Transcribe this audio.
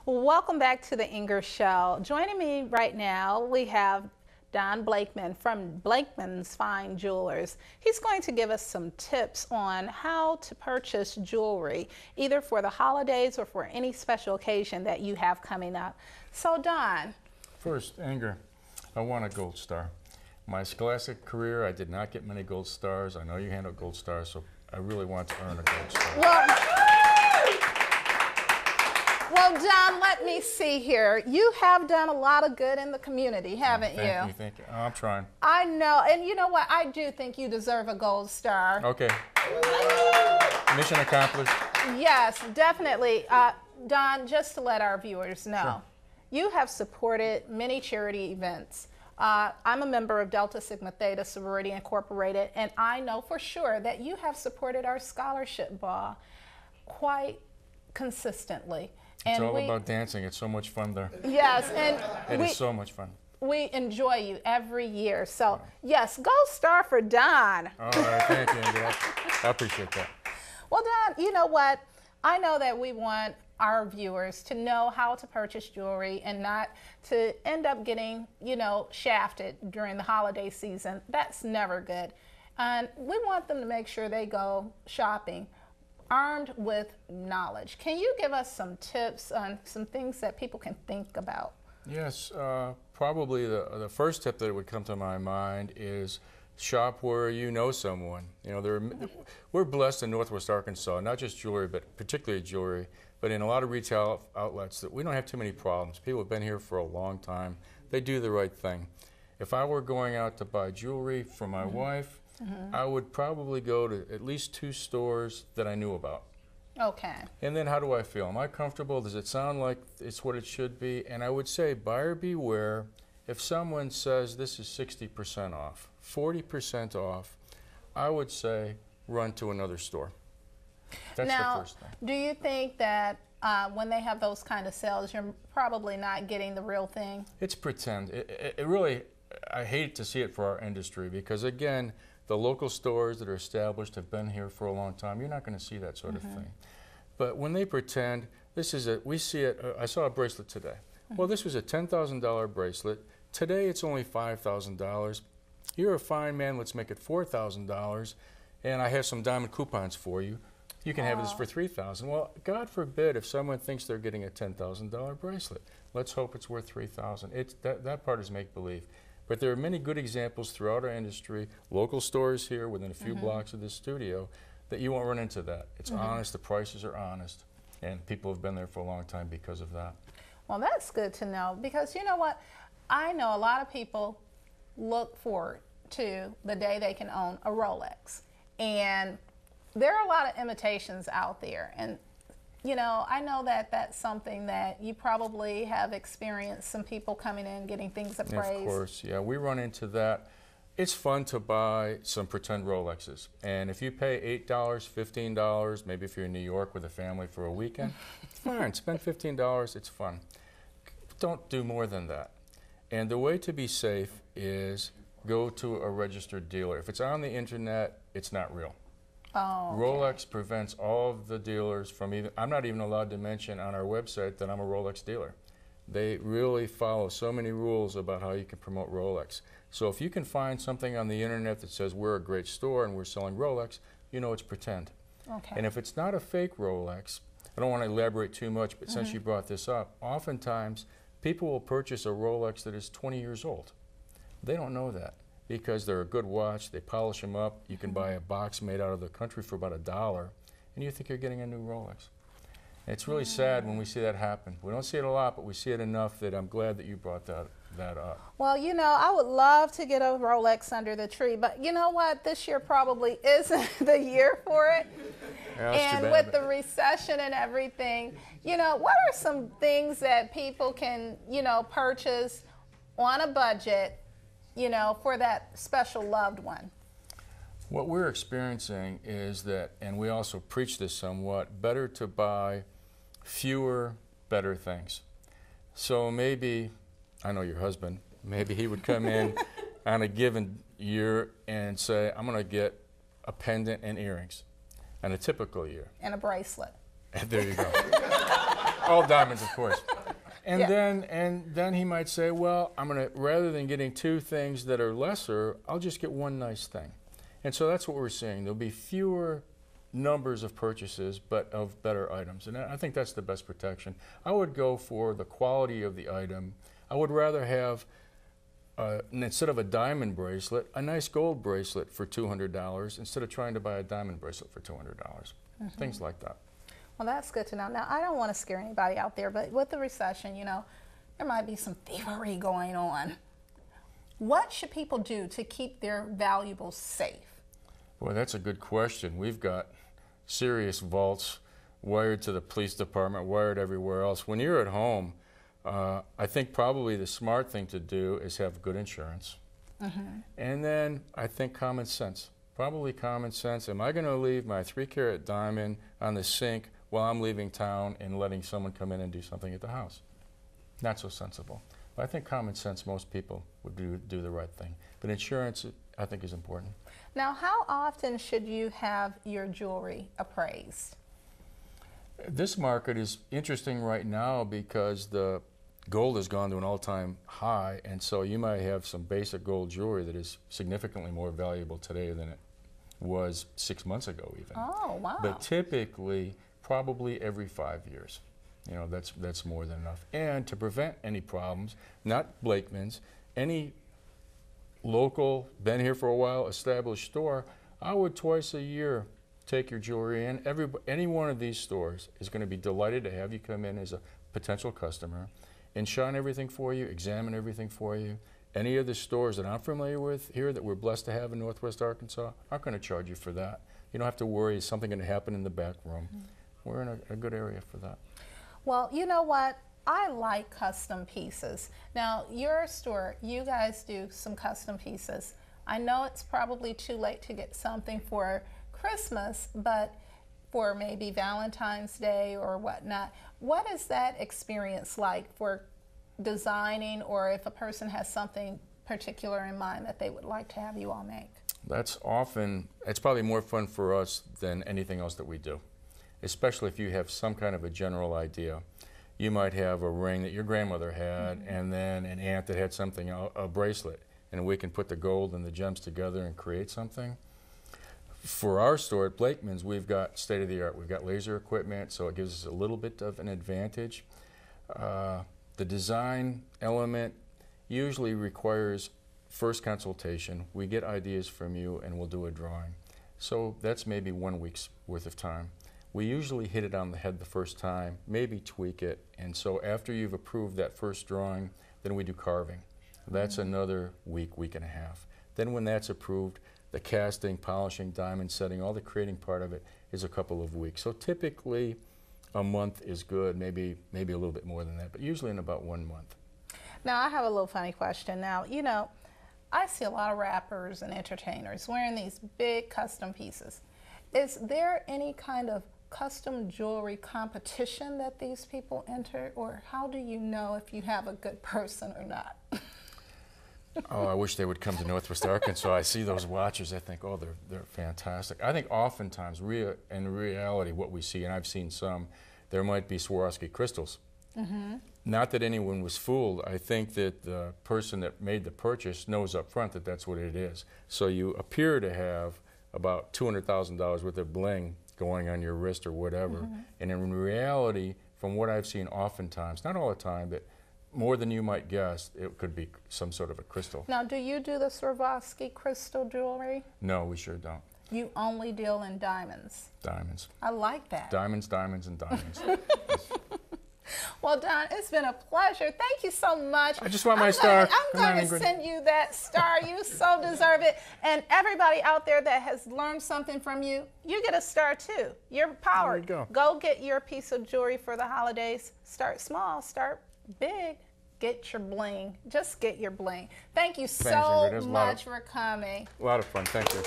Welcome back to the Inger Show. Joining me right now, we have Don Blakeman from Blakeman's Fine Jewelers. He's going to give us some tips on how to purchase jewelry, either for the holidays or for any special occasion that you have coming up. So, Don. First, Inger, I want a gold star. My scholastic career, I did not get many gold stars. I know you handle gold stars, so I really want to earn a gold star. Well, Don, let me see here. You have done a lot of good in the community, haven't you? Thank you. Oh, I'm trying. I know, and you know what? I do think you deserve a gold star. Okay. Mission accomplished. Yes, definitely. Don, just to let our viewers know, sure. You have supported many charity events. I'm a member of Delta Sigma Theta Sorority Incorporated, and I know for sure that you have supported our scholarship ball quite consistently. It's all about dancing. It's so much fun there. Yes, and it is so much fun. We enjoy you every year. So, yes, gold star for Don. All right, thank you, Angela. I appreciate that. Well, Don, you know what? I know that we want our viewers to know how to purchase jewelry and not to end up getting, shafted during the holiday season. That's never good. And we want them to make sure they go shopping armed with knowledge. Can you give us some tips on some things that people can think about? Yes, probably the first tip that would come to my mind is shop where you know someone. We're blessed in Northwest Arkansas, not just jewelry, but particularly jewelry, but in a lot of retail outlets that we don't have too many problems. People have been here for a long time. They do the right thing. If I were going out to buy jewelry for my wife, I would probably go to at least 2 stores that I knew about. Okay. And then how do I feel? Am I comfortable? Does it sound like it's what it should be? And I would say buyer beware. If someone says this is 60% off, 40% off, I would say run to another store. That's the first thing. Do you think that when they have those kind of sales, you're probably not getting the real thing? It's pretend. It really, I hate to see it for our industry because, again, the local stores that are established have been here for a long time. You're not going to see that sort of thing. But when they pretend, we see it, I saw a bracelet today. Well, this was a $10,000 bracelet. Today it's only $5,000. You're a fine man, let's make it $4,000. And I have some diamond coupons for you. You can have this for $3,000. Well, God forbid if someone thinks they're getting a $10,000 bracelet. Let's hope it's worth $3,000. That part is make-believe. But there are many good examples throughout our industry, local stores here within a few blocks of this studio, that you won't run into that. It's honest, the prices are honest, and people have been there for a long time because of that. Well, that's good to know because you know what? I know a lot of people look forward to the day they can own a Rolex. And there are a lot of imitations out there. And I know that that's something that you probably have experienced, some people coming in getting things appraised. Of course, yeah, we run into that. It's fun to buy some pretend Rolexes. And if you pay $8, $15, maybe if you're in New York with a family for a weekend, fine, spend $15, it's fun. Don't do more than that. And the way to be safe is go to a registered dealer. If it's on the internet, it's not real. Oh, okay. Rolex prevents all of the dealers from even, I'm not even allowed to mention on our website that I'm a Rolex dealer. They really follow so many rules about how you can promote Rolex. So if you can find something on the internet that says we're a great store and we're selling Rolex, you know it's pretend. Okay. And if it's not a fake Rolex, I don't want to elaborate too much, but since you brought this up, oftentimes people will purchase a Rolex that is 20 years old. They don't know that because they're a good watch, they polish them up, you can buy a box made out of the country for about $1, and you think you're getting a new Rolex. And it's really sad when we see that happen. We don't see it a lot, but we see it enough that I'm glad that you brought that up. Well, I would love to get a Rolex under the tree, but you know what? This year probably isn't the year for it. Yeah, and with the recession and everything, what are some things that people can, purchase on a budget, for that special loved one? What we're experiencing is that, and we also preach this somewhat, better to buy fewer, better things. So maybe, I know your husband, maybe he would come in on a given year and say, I'm going to get a pendant and earrings on a typical year. And a bracelet. There you go. All diamonds, of course. And then he might say, well, I'm gonna, rather than getting two things that are lesser, I'll just get one nice thing. And so that's what we're seeing. There'll be fewer numbers of purchases, but of better items. And I think that's the best protection. I would go for the quality of the item. I would rather have, instead of a diamond bracelet, a nice gold bracelet for $200 instead of trying to buy a diamond bracelet for $200. Things like that. Well, that's good to know. Now, I don't want to scare anybody out there, but with the recession, you know, there might be some thievery going on. What should people do to keep their valuables safe? Boy, that's a good question. We've got serious vaults wired to the police department, wired everywhere else. When you're at home, I think probably the smart thing to do is have good insurance. And then I think common sense. Probably common sense. Am I going to leave my 3-carat diamond on the sink while I'm leaving town and letting someone come in and do something at the house? Not so sensible. But I think common sense, most people would do the right thing. But insurance, I think, is important. Now, how often should you have your jewelry appraised? This market is interesting right now because the gold has gone to an all-time high, and so you might have some basic gold jewelry that is significantly more valuable today than it was 6 months ago even. Oh, wow. But typically, probably every 5 years. You know, that's more than enough. And to prevent any problems, not Blakeman's, any local, been here for a while, established store, I would twice a year take your jewelry in. Any one of these stores is going to be delighted to have you come in as a potential customer and shine everything for you, examine everything for you. Any of the stores that I'm familiar with here that we're blessed to have in Northwest Arkansas aren't going to charge you for that. You don't have to worry, is something going to happen in the back room? We're in a good area for that. Well, you know what? I like custom pieces. Now, your store, you guys do some custom pieces. I know it's probably too late to get something for Christmas, but for maybe Valentine's Day or whatnot, what is that experience like for designing, or if a person has something particular in mind that they would like to have you all make? It's probably more fun for us than anything else that we do, especially if you have some kind of a general idea. You might have a ring that your grandmother had, and then an aunt that had something, a bracelet, and we can put the gold and the gems together and create something. For our store at Blakeman's, we've got state-of-the-art. We've got laser equipment, so it gives us a little bit of an advantage. The design element usually requires first consultation. We get ideas from you, and we'll do a drawing. So that's maybe 1 week's worth of time. We usually hit it on the head the first time, maybe tweak it, and so after you've approved that first drawing, then we do carving. That's another week, week and a half. Then when that's approved, the casting, polishing, diamond setting, all the creating part of it is a couple of weeks. So typically a month is good, maybe a little bit more than that, but usually in about 1 month. Now, I have a little funny question. Now, you know, I see a lot of rappers and entertainers wearing these big custom pieces. Is there any kind of custom jewelry competition that these people enter, or how do you know if you have a good person or not? Oh, I wish they would come to Northwest Arkansas. I see those watches, I think, oh, they're fantastic. I think oftentimes, in reality, what we see, and I've seen some, there might be Swarovski crystals. Not that anyone was fooled. I think that the person that made the purchase knows up front that that's what it is. So you appear to have about $200,000 worth of bling going on your wrist or whatever. And in reality, from what I've seen oftentimes, not all the time, but more than you might guess, it could be some sort of a crystal. Now, do you do the Swarovski crystal jewelry? No, we sure don't. You only deal in diamonds? Diamonds. I like that. Diamonds, diamonds, and diamonds. Well, Don, it's been a pleasure. Thank you so much. I just want my star. I'm going to send you that star. You so deserve it. And everybody out there that has learned something from you, you get a star too. You're powered. There you Go get your piece of jewelry for the holidays. Start small, start big. Get your bling. Just get your bling. Thank you so much for coming. A lot of fun. Thank you.